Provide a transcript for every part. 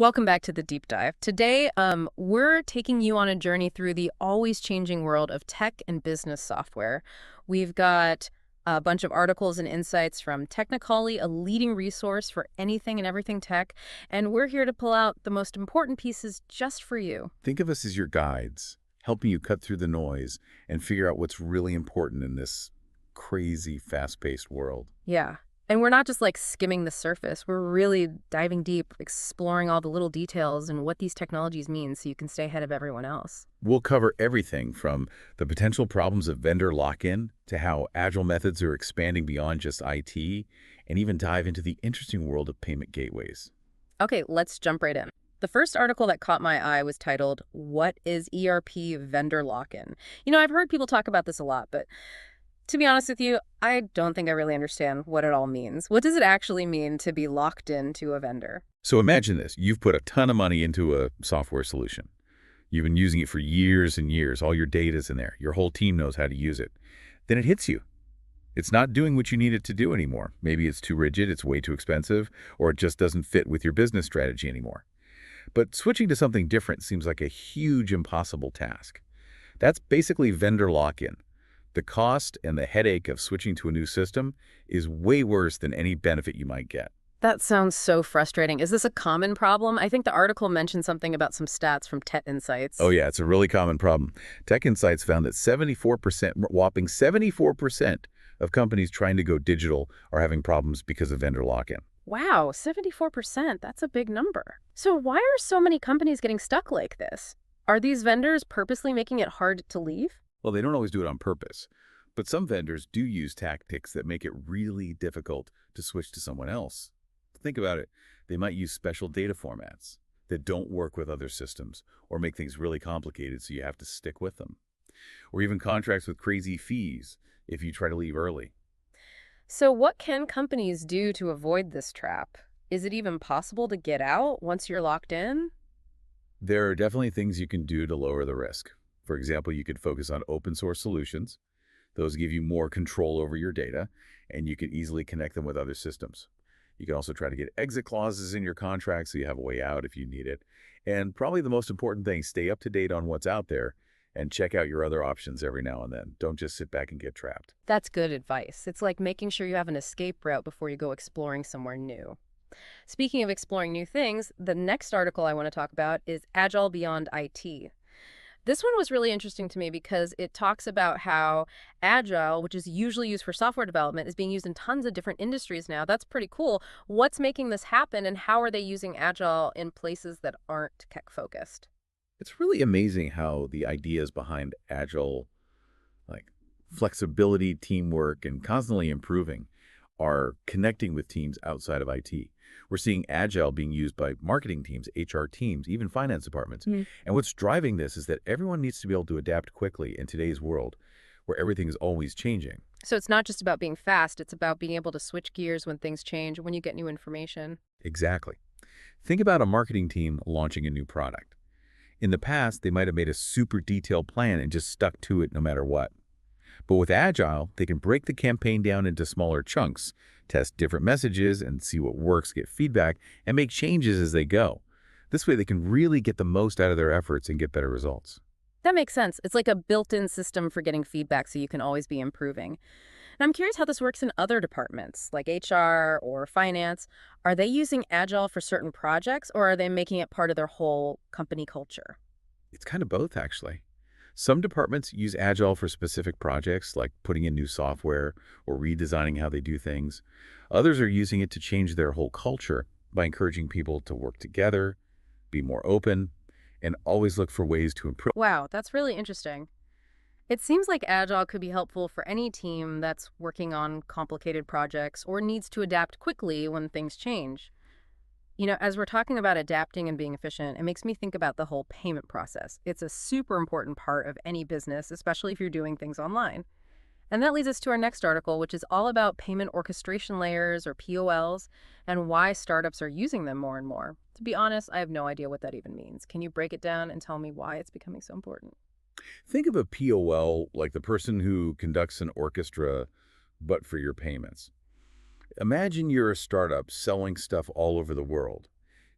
Welcome back to the deep dive. Today, we're taking you on a journey through the always changing world of tech and business software. We've got a bunch of articles and insights from Technicali, a leading resource for anything and everything tech, and we're here to pull out the most important pieces just for you. Think of us as your guides, helping you cut through the noise and figure out what's really important in this crazy, fast-paced world. Yeah. And we're not just like skimming the surface. We're really diving deep, exploring all the little details and what these technologies mean so you can stay ahead of everyone else. We'll cover everything from the potential problems of vendor lock-in to how agile methods are expanding beyond just IT, and even dive into the interesting world of payment gateways. Okay, let's jump right in. The first article that caught my eye was titled, "What is ERP Vendor Lock-in?" I've heard people talk about this a lot, but to be honest with you, I don't think I really understand what it all means. What does it actually mean to be locked into a vendor? So imagine this. You've put a ton of money into a software solution. You've been using it for years and years. All your data's in there. Your whole team knows how to use it. Then it hits you. It's not doing what you need it to do anymore. Maybe it's too rigid, it's way too expensive, or it just doesn't fit with your business strategy anymore. But switching to something different seems like a huge impossible task. That's basically vendor lock-in. The cost and the headache of switching to a new system is way worse than any benefit you might get. That sounds so frustrating. Is this a common problem? I think the article mentioned something about some stats from Tech Insights. Oh yeah, it's a really common problem. Tech Insights found that 74%, whopping 74% of companies trying to go digital are having problems because of vendor lock-in. Wow, 74%. That's a big number. So why are so many companies getting stuck like this? Are these vendors purposely making it hard to leave? Well, they don't always do it on purpose, but some vendors do use tactics that make it really difficult to switch to someone else. Think about it. They might use special data formats that don't work with other systems or make things really complicated so you have to stick with them. Or even contracts with crazy fees if you try to leave early. So what can companies do to avoid this trap? Is it even possible to get out once you're locked in? There are definitely things you can do to lower the risk. For example, you could focus on open source solutions. Those give you more control over your data, and you can easily connect them with other systems. You can also try to get exit clauses in your contract so you have a way out if you need it. And probably the most important thing, stay up to date on what's out there and check out your other options every now and then. Don't just sit back and get trapped. That's good advice. It's like making sure you have an escape route before you go exploring somewhere new. Speaking of exploring new things, the next article I want to talk about is Agile Beyond IT. This one was really interesting to me because it talks about how Agile, which is usually used for software development, is being used in tons of different industries now. That's pretty cool. What's making this happen, and how are they using Agile in places that aren't tech-focused? It's really amazing how the ideas behind Agile, like flexibility, teamwork, and constantly improving, are connecting with teams outside of IT. We're seeing Agile being used by marketing teams, HR teams, even finance departments. And what's driving this is that everyone needs to be able to adapt quickly in today's world where everything is always changing. So it's not just about being fast, it's about being able to switch gears when things change, when you get new information. Exactly. Think about a marketing team launching a new product. In the past, they might have made a super detailed plan and just stuck to it no matter what. But with Agile, they can break the campaign down into smaller chunks, test different messages and see what works, get feedback, and make changes as they go. This way they can really get the most out of their efforts and get better results. That makes sense. It's like a built-in system for getting feedback so you can always be improving. And I'm curious how this works in other departments, like HR or finance. Are they using Agile for certain projects, or are they making it part of their whole company culture? It's kind of both, actually. Some departments use Agile for specific projects, like putting in new software or redesigning how they do things. Others are using it to change their whole culture by encouraging people to work together, be more open, and always look for ways to improve. Wow, that's really interesting. It seems like Agile could be helpful for any team that's working on complicated projects or needs to adapt quickly when things change. As we're talking about adapting and being efficient, it makes me think about the whole payment process. It's a super important part of any business, especially if you're doing things online. And that leads us to our next article, which is all about payment orchestration layers, or POLs, and why startups are using them more and more. To be honest, I have no idea what that even means. Can you break it down and tell me why it's becoming so important? Think of a POL like the person who conducts an orchestra, but for your payments. Imagine you're a startup selling stuff all over the world.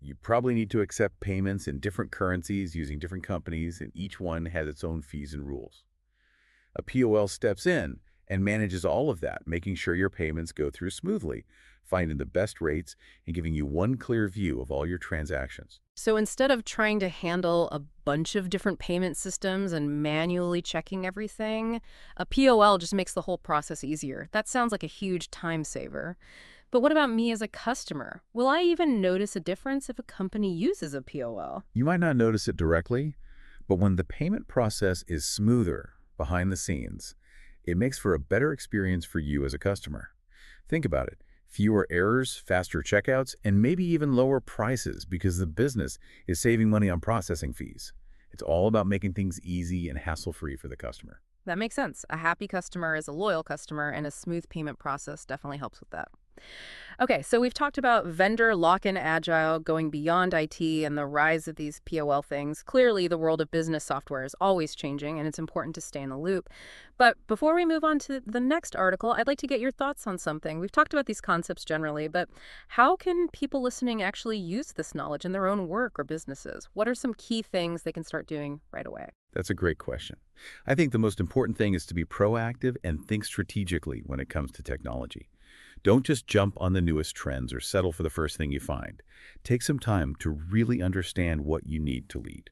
You probably need to accept payments in different currencies using different companies, and each one has its own fees and rules. A POL steps in and manages all of that, making sure your payments go through smoothly, finding the best rates, and giving you one clear view of all your transactions. So instead of trying to handle a bunch of different payment systems and manually checking everything, a POL just makes the whole process easier. That sounds like a huge time saver. But what about me as a customer? Will I even notice a difference if a company uses a POL? You might not notice it directly, but when the payment process is smoother behind the scenes, it makes for a better experience for you as a customer. Think about it. Fewer errors, faster checkouts, and maybe even lower prices because the business is saving money on processing fees. It's all about making things easy and hassle-free for the customer. That makes sense. A happy customer is a loyal customer, and a smooth payment process definitely helps with that. Okay, so we've talked about vendor lock-in agile, going beyond IT, and the rise of these POL things. Clearly, the world of business software is always changing, and it's important to stay in the loop. But before we move on to the next article, I'd like to get your thoughts on something. We've talked about these concepts generally, but how can people listening actually use this knowledge in their own work or businesses? What are some key things they can start doing right away? That's a great question. I think the most important thing is to be proactive and think strategically when it comes to technology. Don't just jump on the newest trends or settle for the first thing you find. Take some time to really understand what you need to lead.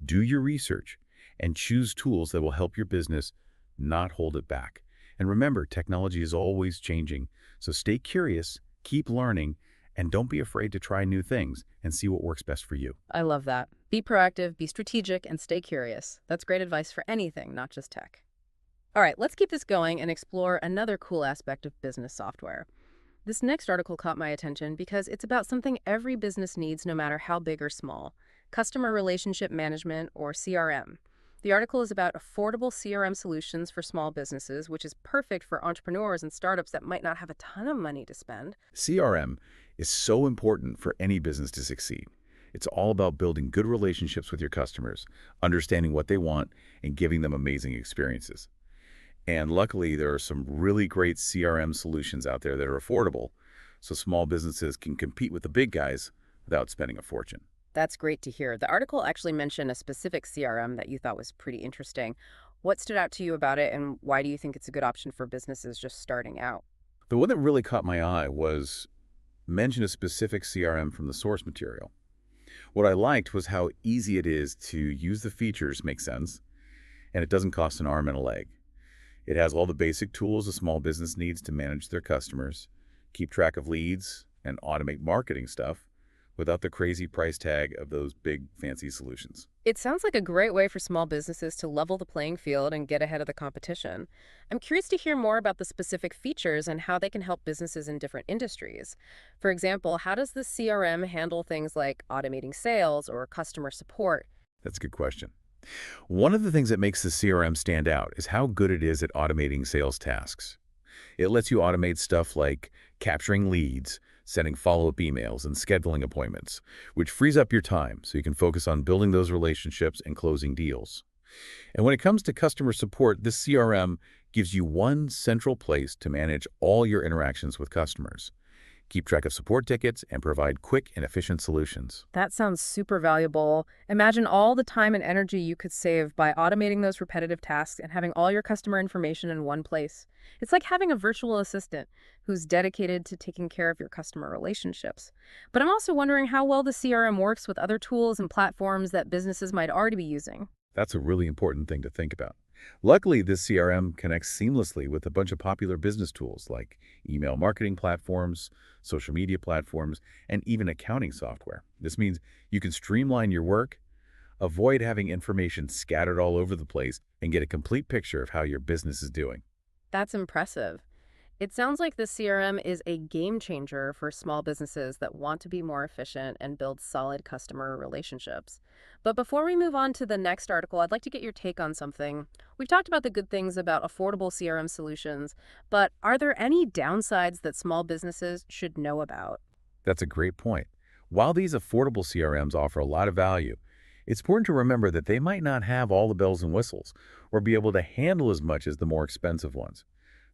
Do your research and choose tools that will help your business, not hold it back. And remember, technology is always changing, so stay curious, keep learning, and don't be afraid to try new things and see what works best for you. I love that. Be proactive, be strategic, and stay curious. That's great advice for anything, not just tech. All right, let's keep this going and explore another cool aspect of business software. This next article caught my attention because it's about something every business needs no matter how big or small: customer relationship management, or CRM. The article is about affordable CRM solutions for small businesses, which is perfect for entrepreneurs and startups that might not have a ton of money to spend. CRM is so important for any business to succeed. It's all about building good relationships with your customers, understanding what they want, and giving them amazing experiences. And luckily, there are some really great CRM solutions out there that are affordable, so small businesses can compete with the big guys without spending a fortune. That's great to hear. The article actually mentioned a specific CRM that you thought was pretty interesting. What stood out to you about it, and why do you think it's a good option for businesses just starting out? The one that really caught my eye was mention a specific CRM from the source material. What I liked was how easy it is to use. The features make sense, and it doesn't cost an arm and a leg. It has all the basic tools a small business needs to manage their customers, keep track of leads, and automate marketing stuff without the crazy price tag of those big, fancy solutions. It sounds like a great way for small businesses to level the playing field and get ahead of the competition. I'm curious to hear more about the specific features and how they can help businesses in different industries. For example, how does the CRM handle things like automating sales or customer support? That's a good question. One of the things that makes the CRM stand out is how good it is at automating sales tasks. It lets you automate stuff like capturing leads, sending follow-up emails, and scheduling appointments, which frees up your time so you can focus on building those relationships and closing deals. And when it comes to customer support, this CRM gives you one central place to manage all your interactions with customers, keep track of support tickets, and provide quick and efficient solutions. That sounds super valuable. Imagine all the time and energy you could save by automating those repetitive tasks and having all your customer information in one place. It's like having a virtual assistant who's dedicated to taking care of your customer relationships. But I'm also wondering how well the CRM works with other tools and platforms that businesses might already be using. That's a really important thing to think about. Luckily, this CRM connects seamlessly with a bunch of popular business tools like email marketing platforms, social media platforms, and even accounting software. This means you can streamline your work, avoid having information scattered all over the place, and get a complete picture of how your business is doing. That's impressive. It sounds like the CRM is a game changer for small businesses that want to be more efficient and build solid customer relationships. But before we move on to the next article, I'd like to get your take on something. We've talked about the good things about affordable CRM solutions, but are there any downsides that small businesses should know about? That's a great point. While these affordable CRMs offer a lot of value, it's important to remember that they might not have all the bells and whistles or be able to handle as much as the more expensive ones.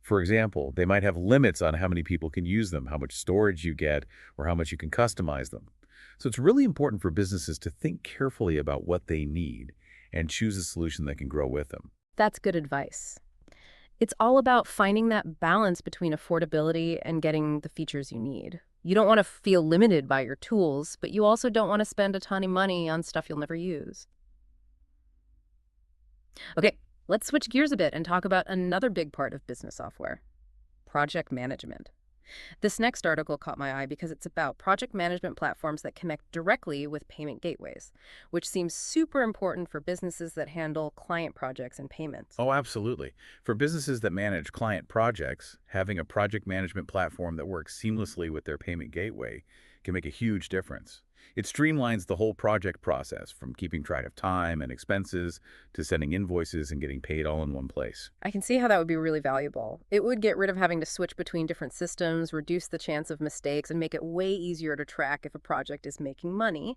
For example, they might have limits on how many people can use them, how much storage you get, or how much you can customize them. So it's really important for businesses to think carefully about what they need and choose a solution that can grow with them. That's good advice. It's all about finding that balance between affordability and getting the features you need. You don't want to feel limited by your tools, but you also don't want to spend a ton of money on stuff you'll never use. Okay, let's switch gears a bit and talk about another big part of business software: project management. This next article caught my eye because it's about project management platforms that connect directly with payment gateways, which seems super important for businesses that handle client projects and payments. Oh, absolutely. For businesses that manage client projects, having a project management platform that works seamlessly with their payment gateway can make a huge difference. It streamlines the whole project process, from keeping track of time and expenses to sending invoices and getting paid all in one place. I can see how that would be really valuable. It would get rid of having to switch between different systems, reduce the chance of mistakes, and make it way easier to track if a project is making money.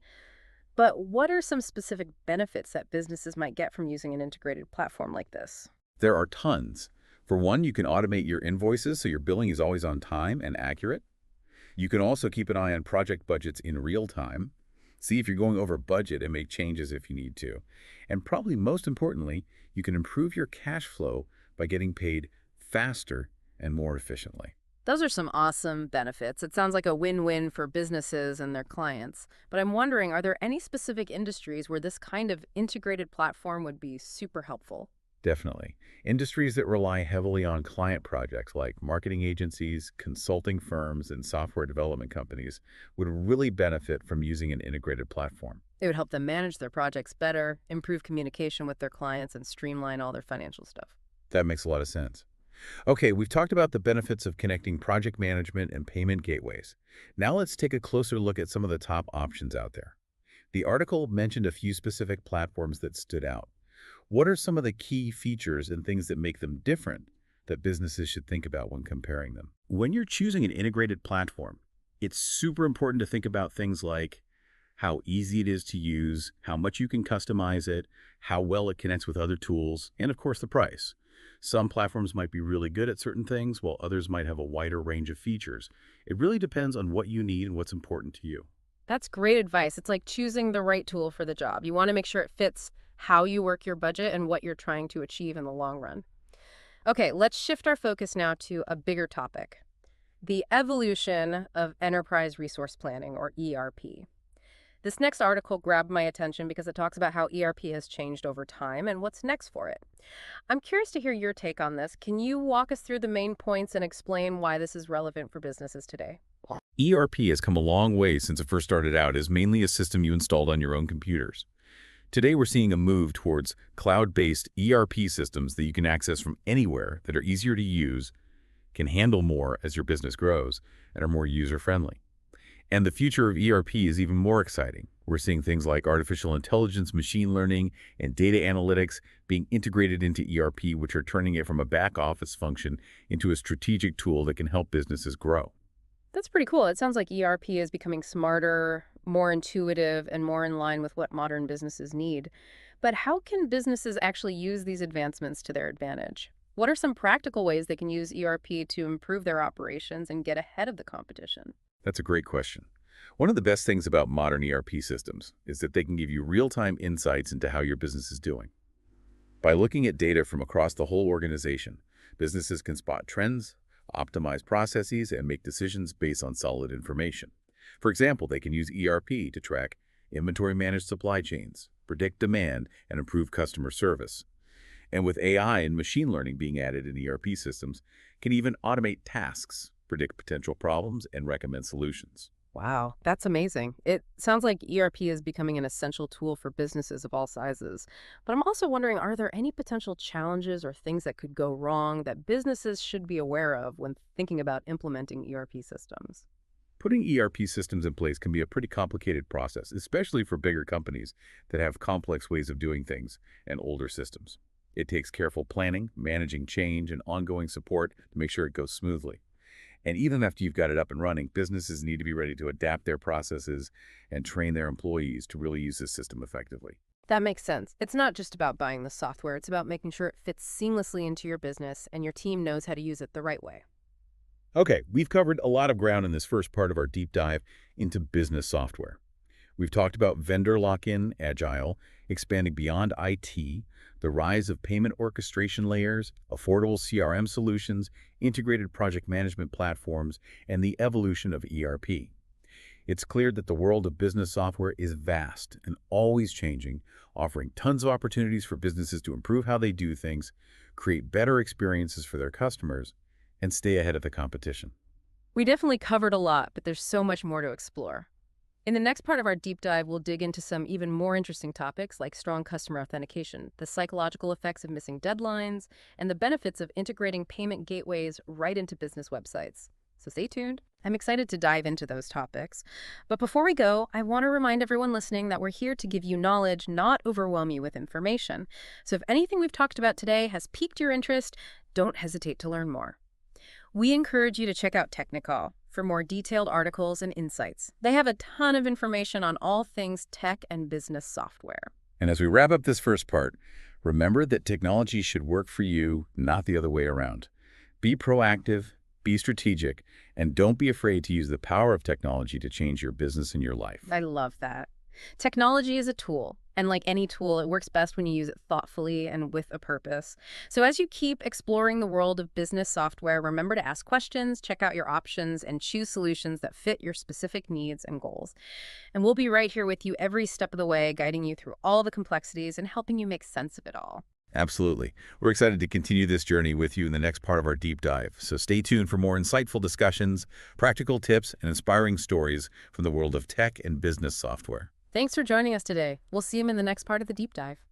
But what are some specific benefits that businesses might get from using an integrated platform like this? There are tons. For one, you can automate your invoices so your billing is always on time and accurate. You can also keep an eye on project budgets in real time, see if you're going over budget and make changes if you need to. And probably most importantly, you can improve your cash flow by getting paid faster and more efficiently. Those are some awesome benefits. It sounds like a win-win for businesses and their clients. But I'm wondering, are there any specific industries where this kind of integrated platform would be super helpful? Definitely. Industries that rely heavily on client projects like marketing agencies, consulting firms, and software development companies would really benefit from using an integrated platform. It would help them manage their projects better, improve communication with their clients, and streamline all their financial stuff. That makes a lot of sense. Okay, we've talked about the benefits of connecting project management and payment gateways. Now let's take a closer look at some of the top options out there. The article mentioned a few specific platforms that stood out. What are some of the key features and things that make them different that businesses should think about when comparing them? When you're choosing an integrated platform, it's super important to think about things like how easy it is to use, how much you can customize it, how well it connects with other tools, and of course the price. Some platforms might be really good at certain things, while others might have a wider range of features. It really depends on what you need and what's important to you. That's great advice. It's like choosing the right tool for the job. You want to make sure it fits how you work your budget and what you're trying to achieve in the long run. Okay, let's shift our focus now to a bigger topic: the evolution of enterprise resource planning, or ERP. This next article grabbed my attention because it talks about how ERP has changed over time and what's next for it. I'm curious to hear your take on this. Can you walk us through the main points and explain why this is relevant for businesses today? ERP has come a long way since it first started out as mainly a system you installed on your own computers. Today, we're seeing a move towards cloud-based ERP systems that you can access from anywhere, that are easier to use, can handle more as your business grows, and are more user-friendly. And the future of ERP is even more exciting. We're seeing things like artificial intelligence, machine learning, and data analytics being integrated into ERP, which are turning it from a back-office function into a strategic tool that can help businesses grow. That's pretty cool. It sounds like ERP is becoming smarter, more intuitive, and more in line with what modern businesses need. But how can businesses actually use these advancements to their advantage? What are some practical ways they can use ERP to improve their operations and get ahead of the competition? That's a great question. One of the best things about modern ERP systems is that they can give you real-time insights into how your business is doing. By looking at data from across the whole organization, businesses can spot trends, optimize processes, and make decisions based on solid information. For example, they can use ERP to track inventory-managed supply chains, predict demand, and improve customer service. And with AI and machine learning being added in ERP systems, can even automate tasks, predict potential problems, and recommend solutions. Wow, that's amazing. It sounds like ERP is becoming an essential tool for businesses of all sizes. But I'm also wondering, are there any potential challenges or things that could go wrong that businesses should be aware of when thinking about implementing ERP systems? Putting ERP systems in place can be a pretty complicated process, especially for bigger companies that have complex ways of doing things and older systems. It takes careful planning, managing change, and ongoing support to make sure it goes smoothly. And even after you've got it up and running, businesses need to be ready to adapt their processes and train their employees to really use this system effectively. That makes sense. It's not just about buying the software, it's about making sure it fits seamlessly into your business and your team knows how to use it the right way. Okay, we've covered a lot of ground in this first part of our deep dive into business software. We've talked about vendor lock-in, agile, expanding beyond IT, the rise of payment orchestration layers, affordable CRM solutions, integrated project management platforms, and the evolution of ERP. It's clear that the world of business software is vast and always changing, offering tons of opportunities for businesses to improve how they do things, create better experiences for their customers, and stay ahead of the competition. We definitely covered a lot, but there's so much more to explore. In the next part of our deep dive, we'll dig into some even more interesting topics like strong customer authentication, the psychological effects of missing deadlines, and the benefits of integrating payment gateways right into business websites. So stay tuned. I'm excited to dive into those topics. But before we go, I want to remind everyone listening that we're here to give you knowledge, not overwhelm you with information. So if anything we've talked about today has piqued your interest, don't hesitate to learn more. We encourage you to check out Technicali for more detailed articles and insights. They have a ton of information on all things tech and business software. And as we wrap up this first part, remember that technology should work for you, not the other way around. Be proactive, be strategic, and don't be afraid to use the power of technology to change your business and your life. I love that. Technology is a tool, and like any tool, it works best when you use it thoughtfully and with a purpose. So as you keep exploring the world of business software, remember to ask questions, check out your options, and choose solutions that fit your specific needs and goals. And we'll be right here with you every step of the way, guiding you through all the complexities and helping you make sense of it all. Absolutely. We're excited to continue this journey with you in the next part of our deep dive. So stay tuned for more insightful discussions, practical tips, and inspiring stories from the world of tech and business software. Thanks for joining us today. We'll see you in the next part of the deep dive.